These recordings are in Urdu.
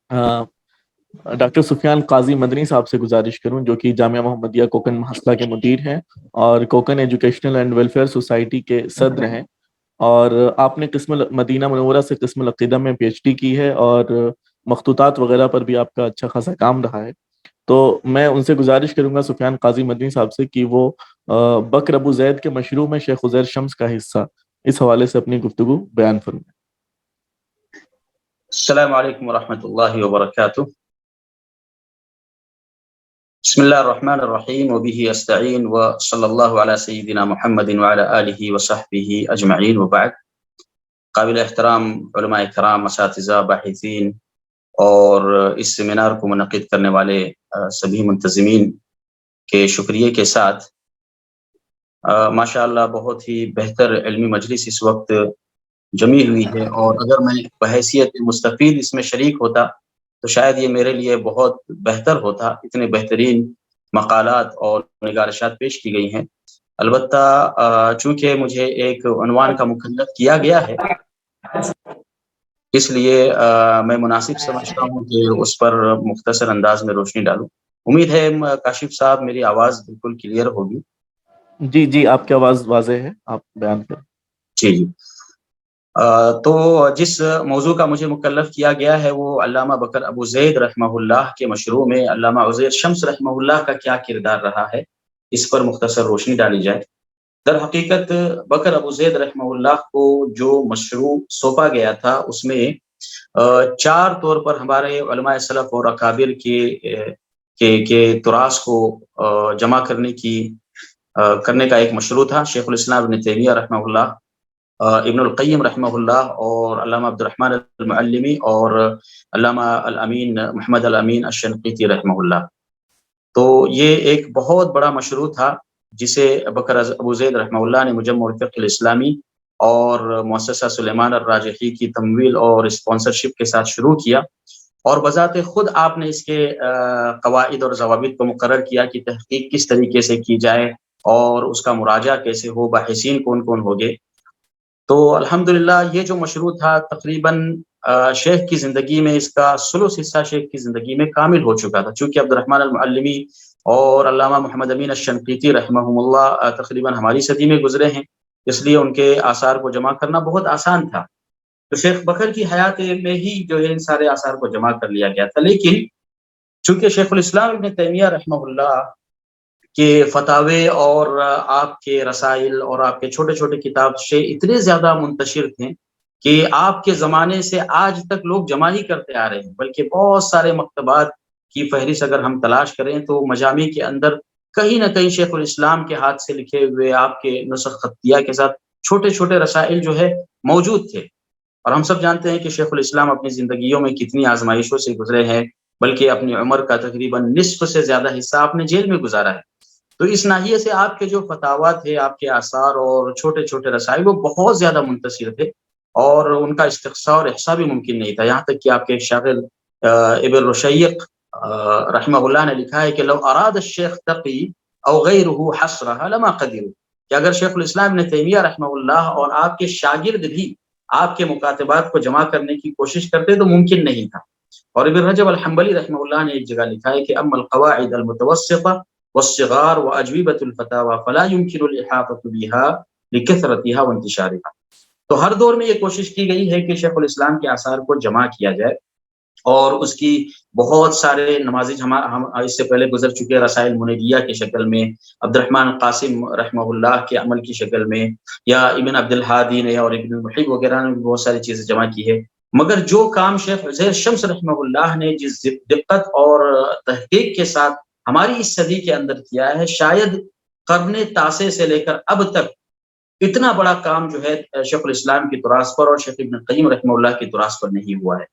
ڈاکٹر سفیان قاضی مدنی صاحب سے گزارش کروں، جو کہ جامعہ محمدیہ کوکن محصلہ کے مدیر ہیں اور Konkan educational and welfare society کے صدر ہیں، اور آپ نے قسم مدینہ منورہ سے قسم العقیدہ میں پی ایچ ڈی کی ہے اور مخطوطات وغیرہ پر بھی آپ کا اچھا خاصا کام رہا ہے۔ تو میں ان سے گزارش کروں گا سفیان قاضی مدنی صاحب سے کہ وہ بکر ابو زید کے مشروع میں شیخ عزیر شمس کا حصہ اس حوالے سے اپنی گفتگو بیان فرمائیں۔ السلام علیکم ورحمۃ اللہ وبرکاتہ۔ بسم اللہ الرحمن الرحیم وبہ استعین وصلی اللہ علی سیدنا محمد وعلی آلہ وصحبہ اجمعین وبعد۔ قابل احترام علماء کرام، اساتذہ، باحثین اور اس سیمینار کو منعقد کرنے والے سبھی منتظمین کے شکریہ کے ساتھ ماشاءاللہ بہت ہی بہتر علمی مجلس اس وقت جمی ہوئی ہے، اور اگر میں بحیثیت مستفید اس میں شریک ہوتا تو شاید یہ میرے لیے بہت بہتر ہوتا۔ اتنے بہترین مقالات اور نگارشات پیش کی گئی ہیں۔ البتہ چونکہ مجھے ایک عنوان کا مکلف کیا گیا ہے، اس لیے میں مناسب سمجھتا ہوں کہ اس پر مختصر انداز میں روشنی ڈالوں۔ امید ہے کاشف صاحب میری آواز بالکل کلیئر ہوگی۔ جی جی، آپ کی آواز واضح ہے، آپ بیان کریں۔ جی جی، تو جس موضوع کا مجھے مکلف کیا گیا ہے وہ علامہ بکر ابو زید رحمہ اللہ کے مشروع میں علامہ عزیر شمس رحمہ اللہ کا کیا کردار رہا ہے، اس پر مختصر روشنی ڈالی جائے۔ در حقیقت بکر ابو زید رحمہ اللہ کو جو مشروع سونپا گیا تھا اس میں چار طور پر ہمارے علماء سلف اور اکابر کے تراث کو جمع کرنے کا ایک مشروع تھا۔ شیخ الاسلام ابن تیمیہ رحمہ اللہ، ابن القیم رحمہ اللہ، اور علامہ عبد الرحمن المعلمی اور علامہ الامین محمد الامین الشنقیطی رحمہ اللہ۔ تو یہ ایک بہت بڑا مشروع تھا جسے بکر ابو زید رحمہ اللہ نے مجمع الفقہ الاسلامی اور مؤسسہ سلیمان الراجحی کی تمویل اور اسپانسرشپ کے ساتھ شروع کیا، اور بذات خود آپ نے اس کے قواعد اور ضوابط کو مقرر کیا کہ تحقیق کس طریقے سے کی جائے اور اس کا مراجعہ کیسے ہو، باحثین کون کون ہوگے۔ تو الحمدللہ یہ جو مشروع تھا تقریباً شیخ کی زندگی میں اس کا ثلث حصہ شیخ کی زندگی میں کامل ہو چکا تھا، چونکہ عبد الرحمن المعلمی اور علامہ محمد امین الشنقیطی رحمہم اللہ تقریباً ہماری صدی میں گزرے ہیں، اس لیے ان کے آثار کو جمع کرنا بہت آسان تھا۔ تو شیخ بکر کی حیات میں ہی جو ہے ان سارے آثار کو جمع کر لیا گیا تھا، لیکن چونکہ شیخ الاسلام ابن تیمیہ رحمہ اللہ کے فتاوے اور آپ کے رسائل اور آپ کے چھوٹے چھوٹے کتاب سے اتنے زیادہ منتشر تھے کہ آپ کے زمانے سے آج تک لوگ جمع ہی کرتے آ رہے ہیں، بلکہ بہت سارے مکتبات کی فہرست اگر ہم تلاش کریں تو مجامع کے اندر کہیں نہ کہیں شیخ الاسلام کے ہاتھ سے لکھے ہوئے آپ کے نسخ خطیہ کے ساتھ چھوٹے چھوٹے رسائل جو ہے موجود تھے۔ اور ہم سب جانتے ہیں کہ شیخ الاسلام اپنی زندگیوں میں کتنی آزمائشوں سے گزرے ہیں، بلکہ اپنی عمر کا تقریباً نصف سے زیادہ حصہ آپ نے جیل میں گزارا ہے۔ تو اس ناحیے سے آپ کے جو فتاوا تھے، آپ کے آثار اور چھوٹے چھوٹے رسائل وہ بہت زیادہ منتشر تھے، اور ان کا استقصاء اور احصاء بھی ممکن نہیں تھا۔ یہاں تک کہ آپ کے شاغل ابن رشیق رحمہ اللہ نے لکھا ہے کہ لو اراد الشیخ تقی او غیرہ حصرها لما قدروا، کہ اگر شیخ الاسلام ابن تیمیہ رحمہ اللہ اور آپ کے شاگرد بھی آپ کے مکاتبات کو جمع کرنے کی کوشش کرتے تو ممکن نہیں تھا۔ اور ابن رجب الحنبلی رحمہ اللہ نے ایک جگہ لکھا ہے کہ اما القواعد المتوسطہ والصغار واجوبۃ الفتاوی فلا يمكن الاحاطہ بها لکثرتها وانتشارها۔ تو ہر دور میں یہ کوشش کی گئی ہے کہ شیخ الاسلام کے آثار کو جمع کیا جائے، اور اس کی بہت سارے نماذج ہم اس سے پہلے گزر چکے، رسائل منیریہ کی شکل میں، عبد الرحمن قاسم رحمہ اللہ کے عمل کی شکل میں، یا ابن عبد الحادی نے اور ابن المحیب وغیرہ نے بہت ساری چیزیں جمع کی ہے۔ مگر جو کام شیخ عزیر شمس رحمہ اللہ نے جس دقت اور تحقیق کے ساتھ ہماری اس صدی کے اندر کیا ہے، شاید قرن تاسع سے لے کر اب تک اتنا بڑا کام جو ہے شیخ الاسلام کی تراث پر اور شیخ ابن قیم رحمہ اللہ کی تراث پر نہیں ہوا ہے۔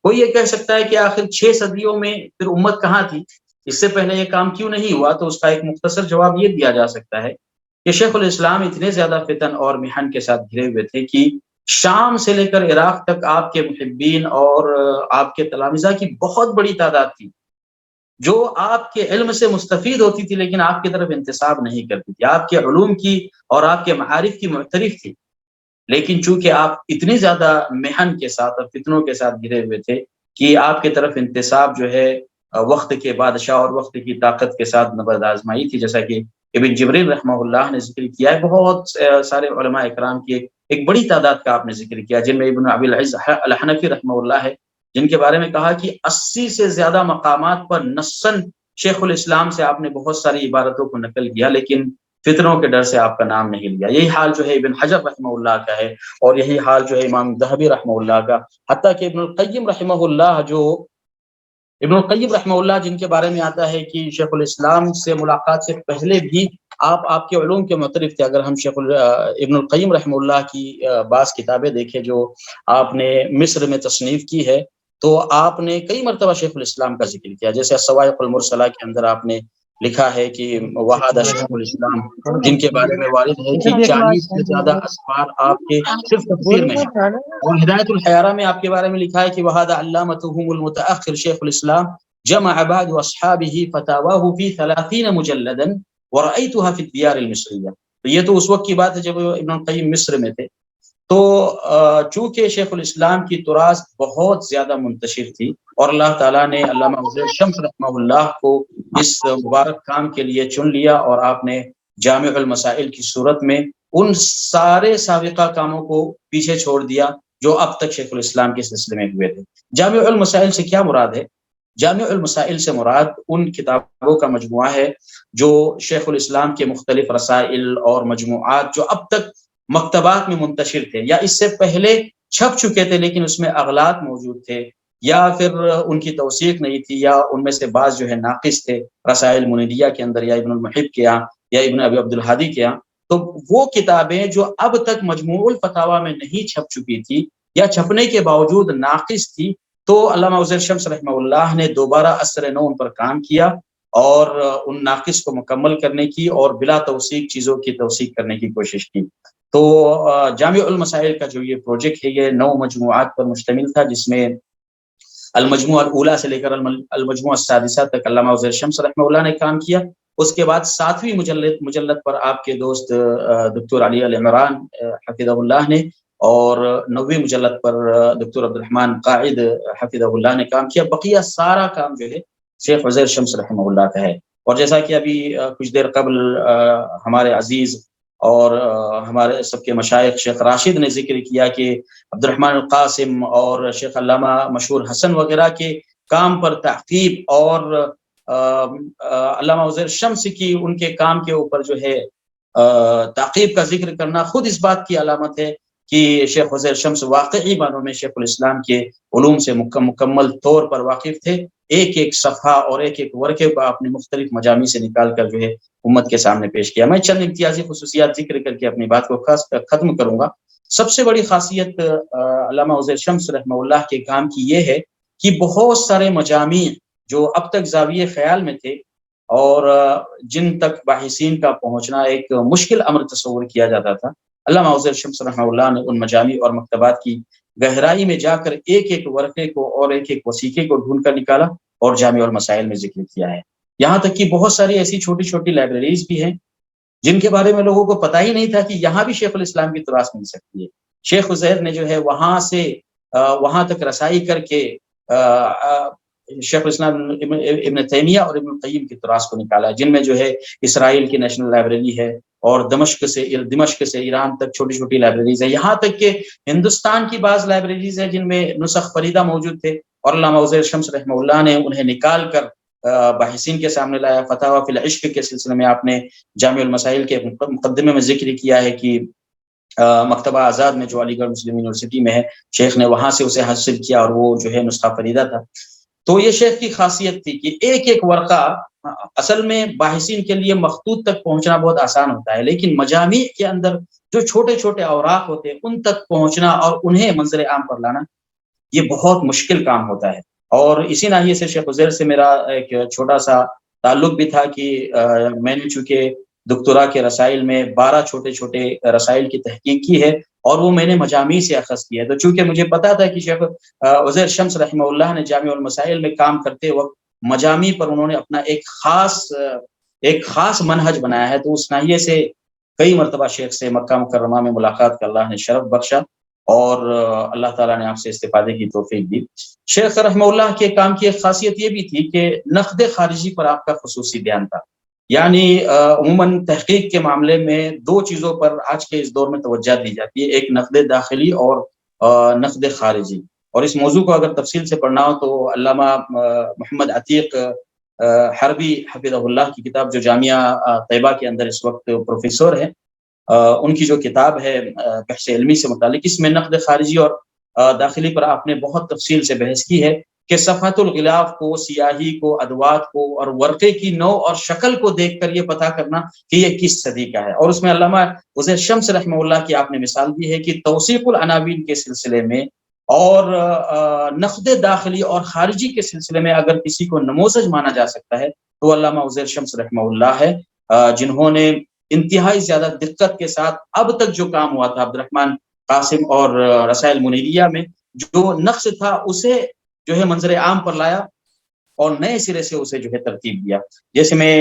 کوئی یہ کہہ سکتا ہے کہ آخر 6 صدیوں میں پھر امت کہاں تھی، اس سے پہلے یہ کام کیوں نہیں ہوا؟ تو اس کا ایک مختصر جواب یہ دیا جا سکتا ہے کہ شیخ الاسلام اتنے زیادہ فتن اور محن کے ساتھ گھرے ہوئے تھے کہ شام سے لے کر عراق تک آپ کے محبین اور آپ کے تلامذہ کی بہت بڑی تعداد تھی جو آپ کے علم سے مستفید ہوتی تھی، لیکن آپ کی طرف انتساب نہیں کرتی تھی، آپ کے علوم کی اور آپ کے معارف کی معترف تھی۔ لیکن چونکہ آپ اتنی زیادہ محن کے ساتھ اور فتنوں کے ساتھ گھرے ہوئے تھے کہ آپ کی طرف انتساب جو ہے وقت کے بادشاہ اور وقت کی طاقت کے ساتھ نبرد آزمائی تھی، جیسا کہ ابن جبرین رحمہ اللہ نے ذکر کیا ہے. بہت سارے علماء اکرام کی ایک بڑی تعداد کا آپ نے ذکر کیا، جن میں ابن ابی العز الحنفی رحمہ اللہ ہے، جن کے بارے میں کہا کہ 80 سے زیادہ مقامات پر نصاً شیخ الاسلام سے آپ نے بہت ساری عبارتوں کو نقل کیا، لیکن فتنوں کے ڈر سے آپ کا نام نہیں لیا. یہی حال جو ہے ابن حجر رحمہ اللہ کا ہے، اور یہی حال جو ہے امام ذہبی رحمہ اللہ کا. حتیٰ کہ ابن القیم رحمہ اللہ ابن القیم رحمہ اللہ جن کے بارے میں آتا ہے کہ شیخ الاسلام سے ملاقات سے پہلے بھی آپ کے علوم کے معترف تھے. اگر ہم ابن القیم رحمہ اللہ کی بعض کتابیں دیکھیں جو آپ نے مصر میں تصنیف کی ہے، تو آپ نے کئی مرتبہ شیخ الاسلام کا ذکر کیا. جیسے الصواعق المرسلہ کے اندر آپ نے لکھا ہے کہ وحدہ شیخ الاسلام، جن کے بارے میں وارد ہے کہ 40 سے زیادہ اسفار آپ کے صرف تفسیر میں ہیں. اور ہدایت الحیارہ میں آپ کے بارے میں لکھا ہے کہ وحدہ علامتہم المتأخر شیخ الاسلام جمع بعد اصحابہ فتاواہ فی 30 مجلدا ورأیتها فی الدیار المصریہ. تو یہ تو اس وقت کی بات ہے جب ابن القیم مصر میں تھے. تو چونکہ شیخ الاسلام کی تراث بہت زیادہ منتشر تھی، اور اللہ تعالیٰ نے علامہ عزیر شمس رحمہ اللہ کو اس مبارک کام کے لیے چن لیا، اور آپ نے جامع المسائل کی صورت میں ان سارے سابقہ کاموں کو پیچھے چھوڑ دیا جو اب تک شیخ الاسلام کے سلسلے میں ہوئے تھے. جامع المسائل سے کیا مراد ہے؟ جامع المسائل سے مراد ان کتابوں کا مجموعہ ہے جو شیخ الاسلام کے مختلف رسائل اور مجموعات جو اب تک مکتبات میں منتشر تھے یا اس سے پہلے چھپ چکے تھے لیکن اس میں اغلاط موجود تھے، یا پھر ان کی توثیق نہیں تھی، یا ان میں سے بعض جو ہے ناقص تھے، رسائل منیریہ کے اندر یا ابن المحب کے یہاں یا ابن ابی عبد الحادی کے یہاں. تو وہ کتابیں جو اب تک مجموع الفتاوی میں نہیں چھپ چکی تھی یا چھپنے کے باوجود ناقص تھی، تو علامہ عزیر شمس رحمہ اللہ نے دوبارہ اثر نو ان پر کام کیا اور ان ناقص کو مکمل کرنے کی اور بلا توثیق چیزوں کی توثیق کرنے کی کوشش کی. تو جامع المسائل کا جو یہ پروجیکٹ ہے یہ 9 مجموعات پر مشتمل تھا، جس میں المجموعہ الاولیٰ سے لے کر المجموعہ السادسہ تک علامہ عزیر شمس رحمہ اللہ نے کام کیا. اس کے بعد 7ویں مجلد پر آپ کے دوست دکتر علی العمران حفظہ اللہ نے، اور 9ویں مجلد پر دکتر عبد الرحمن قائد حفظہ اللہ نے کام کیا. بقیہ سارا کام جو ہے شیخ عزیر شمس رحمہ اللہ کا ہے. اور جیسا کہ ابھی کچھ دیر قبل ہمارے عزیز اور ہمارے سب کے مشائخ شیخ راشد نے ذکر کیا کہ عبد الرحمن القاسم اور شیخ علامہ مشہور حسن وغیرہ کے کام پر تعقیب اور علامہ عزیر شمس کی ان کے کام کے اوپر جو ہے تعقیب کا ذکر کرنا خود اس بات کی علامت ہے کہ شیخ عزیر شمس واقعی معنوں میں شیخ الاسلام کے علوم سے مکمل طور پر واقف تھے. ایک ایک صفحہ اور ایک ایک ورقے کو اپنے مختلف مجامی سے نکال کر جو ہے امت کے سامنے پیش کیا. میں چند امتیازی خصوصیات ذکر کر کے اپنی بات کو ختم کروں گا. سب سے بڑی خاصیت علامہ عزیر شمس رحمہ اللہ کے کام کی یہ ہے کہ بہت سارے مجامع جو اب تک زاویہ خیال میں تھے اور جن تک باحثین کا پہنچنا ایک مشکل امر تصور کیا جاتا تھا، علامہ عزیر شمس رحمہ اللہ نے ان مجامع اور مکتبات کی گہرائی میں جا کر ایک ایک ورقے کو اور ایک ایک وثیقے کو ڈھونڈ کر نکالا اور جامع المسائل میں ذکر کیا ہے. یہاں تک کہ بہت ساری ایسی چھوٹی چھوٹی لائبریریز بھی ہیں جن کے بارے میں لوگوں کو پتہ ہی نہیں تھا کہ یہاں بھی شیخ الاسلام کی تراث مل سکتی ہے. شیخ عزیر نے جو ہے وہاں سے وہاں تک رسائی کر کے شیخ الاسلام ابن تیمیہ اور ابن القیم کی تراث کو نکالا، جن میں جو ہے اسرائیل کی نیشنل لائبریری ہے اور دمشق سے ایران تک چھوٹی چھوٹی لائبریریز ہے. یہاں تک کہ ہندوستان کی بعض لائبریریز ہیں جن میں نسخ فریدہ موجود تھے اور علامہ عزیر شمس رحمہ اللہ نے انہیں نکال کر باحثین کے سامنے لایا. فتاوی فی العشق کے سلسلے میں آپ نے جامع المسائل کے مقدمے میں ذکر کیا ہے کہ مکتبہ آزاد میں جو علی گڑھ مسلم یونیورسٹی میں ہے، شیخ نے وہاں سے اسے حاصل کیا اور وہ جو ہے نسخہ فریدہ تھا. تو یہ شیخ کی خاصیت تھی کہ ایک ایک ورقہ اصل میں باحثین کے لیے مخطوط تک پہنچنا بہت آسان ہوتا ہے، لیکن مجامع کے اندر جو چھوٹے چھوٹے اوراق ہوتے ہیں ان تک پہنچنا اور انہیں منظر عام پر لانا یہ بہت مشکل کام ہوتا ہے. اور اسی ناحیے سے شیخ عزیر سے میرا ایک چھوٹا سا تعلق بھی تھا کہ میں نے چونکہ دکتورا کے رسائل میں 12 چھوٹے چھوٹے رسائل کی تحقیق کی ہے اور وہ میں نے مجامع سے اخذ کیا ہے، تو چونکہ مجھے پتا تھا کہ شیخ عزیر شمس رحمہ اللہ نے جامع المسائل میں کام کرتے وقت مجامع پر انہوں نے اپنا ایک خاص منہج بنایا ہے، تو اس ناحیے سے کئی مرتبہ شیخ سے مکہ مکرمہ میں ملاقات کا اللہ نے شرف بخشا اور اللہ تعالیٰ نے آپ سے استفادے کی توفیق دی۔ شیخ رحمہ اللہ کے کام کی ایک خاصیت یہ بھی تھی کہ نقد خارجی پر آپ کا خصوصی بیان تھا، یعنی عموماً تحقیق کے معاملے میں دو چیزوں پر آج کے اس دور میں توجہ دی جاتی ہے، ایک نقد داخلی اور نقد خارجی، اور اس موضوع کو اگر تفصیل سے پڑھنا ہو تو علامہ محمد عتیق حربی حفظہ اللہ کی کتاب جو جامعہ طیبہ کے اندر اس وقت پروفیسر ہیں، ان کی جو کتاب ہے بحث علمی سے متعلق، اس میں نقد خارجی اور داخلی پر آپ نے بہت تفصیل سے بحث کی ہے کہ صفحۃ الغلاف کو، سیاہی کو، ادوات کو اور ورقے کی نوع اور شکل کو دیکھ کر یہ پتہ کرنا کہ یہ کس صدی کا ہے۔ اور اس میں علامہ عزیر شمس رحمہ اللہ کی آپ نے مثال دی ہے کہ توثیق العناوین کے سلسلے میں اور نقد داخلی اور خارجی کے سلسلے میں اگر کسی کو نموذج مانا جا سکتا ہے تو علامہ عزیر شمس رحمہ اللہ ہے، جنہوں نے انتہائی زیادہ دقت کے ساتھ اب تک جو کام ہوا تھا عبد الرحمن قاسم اور رسائل منیریہ میں، جو نقش تھا اسے جو ہے منظر عام پر لایا اور نئے سرے سے اسے جو ہے ترتیب دیا۔ جیسے میں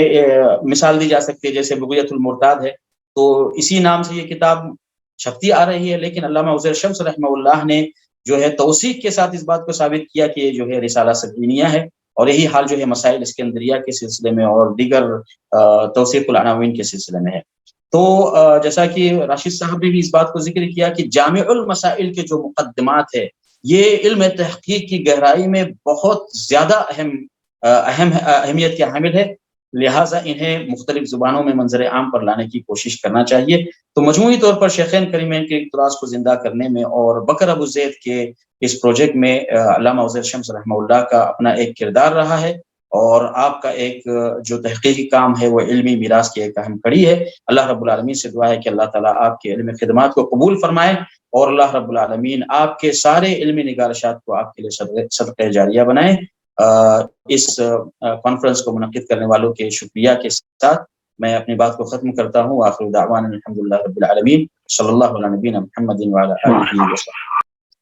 مثال دی جا سکتی ہے، جیسے بغیت المرتاد ہے، تو اسی نام سے یہ کتاب چھپتی آ رہی ہے، لیکن علامہ عزیر شمس رحمہ اللہ نے جو ہے توثیق کے ساتھ اس بات کو ثابت کیا کہ یہ جو ہے رسالہ سبعینیہ ہے، اور یہی حال جو ہے مسائل اسکندریہ کے سلسلے میں اور دیگر توثیق العناوین کے سلسلے میں ہے۔ تو جیسا کہ راشد صاحب نے بھی اس بات کو ذکر کیا کہ جامع المسائل کے جو مقدمات ہے یہ علم تحقیق کی گہرائی میں بہت زیادہ اہمیت کے حامل ہے، لہٰذا انہیں مختلف زبانوں میں منظر عام پر لانے کی کوشش کرنا چاہیے۔ تو مجموعی طور پر شیخین کریمین کے اقتباس کو زندہ کرنے میں اور بکر ابو زید کے اس پروجیکٹ میں علامہ عزیر شمس رحمہ اللہ کا اپنا ایک کردار رہا ہے، اور آپ کا ایک جو تحقیقی کام ہے وہ علمی میراث کی ایک اہم کڑی ہے۔ اللہ رب العالمین سے دعا ہے کہ اللہ تعالیٰ آپ کے علمی خدمات کو قبول فرمائے، اور اللہ رب العالمین آپ کے سارے علمی نگارشات کو آپ کے لیے صدقہ جاریہ بنائے۔ اس کانفرنس کو منعقد کرنے والوں کے شکریہ کے ساتھ میں اپنی بات کو ختم کرتا ہوں۔ آخر دعوانا الحمدللہ رب العالمین، صلی اللہ علیہ نبینا محمد وعلی آلہ وصحبہ۔